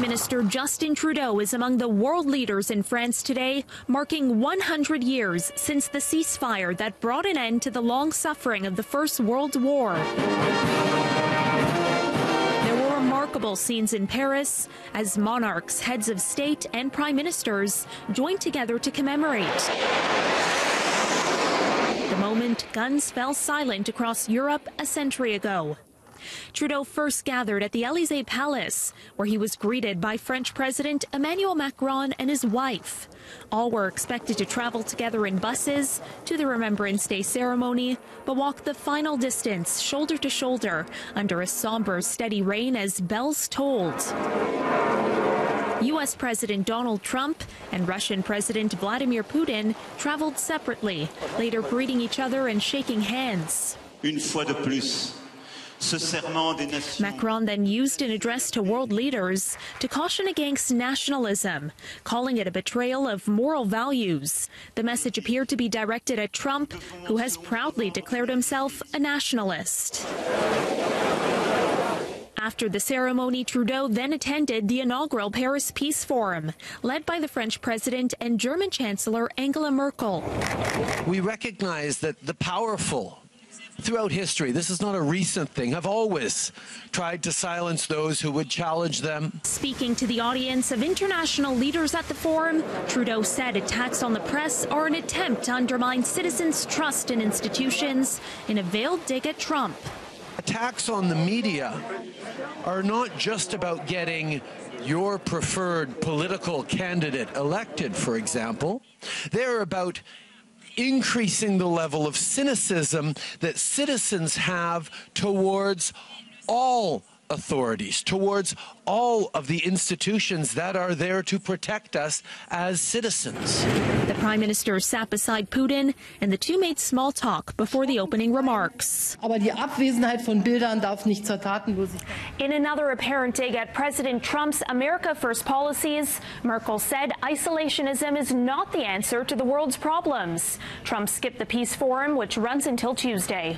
Minister Justin Trudeau is among the world leaders in France today, marking 100 years since the ceasefire that brought an end to the long suffering of the First World War. There were remarkable scenes in Paris as monarchs, heads of state and prime ministers joined together to commemorate. The moment guns fell silent across Europe a century ago. Trudeau first gathered at the Élysée Palace, where he was greeted by French President Emmanuel Macron and his wife. All were expected to travel together in buses to the Remembrance Day ceremony, but walk the final distance, shoulder to shoulder, under a somber, steady rain as bells tolled. U.S. President Donald Trump and Russian President Vladimir Putin traveled separately, later greeting each other and shaking hands. Une fois de plus. Macron then used an address to world leaders to caution against nationalism, calling it a betrayal of moral values. The message appeared to be directed at Trump, who has proudly declared himself a nationalist. After the ceremony, Trudeau then attended the inaugural Paris Peace Forum, led by the French President and German Chancellor Angela Merkel. We recognize that the powerful throughout history, this is not a recent thing, have always tried to silence those who would challenge them. Speaking to the audience of international leaders at the forum, Trudeau said attacks on the press are an attempt to undermine citizens' trust in institutions in a veiled dig at Trump. Attacks on the media are not just about getting your preferred political candidate elected, for example. They're about increasing the level of cynicism that citizens have towards all authorities, towards all of the institutions that are there to protect us as citizens. The Prime Minister sat beside Putin, and the two made small talk before the opening remarks. Aber die Abwesenheit von Bildern darf nicht zur Tatenlosigkeit. In another apparent dig at President Trump's America First policies, Merkel said isolationism is not the answer to the world's problems. Trump skipped the peace forum, which runs until Tuesday.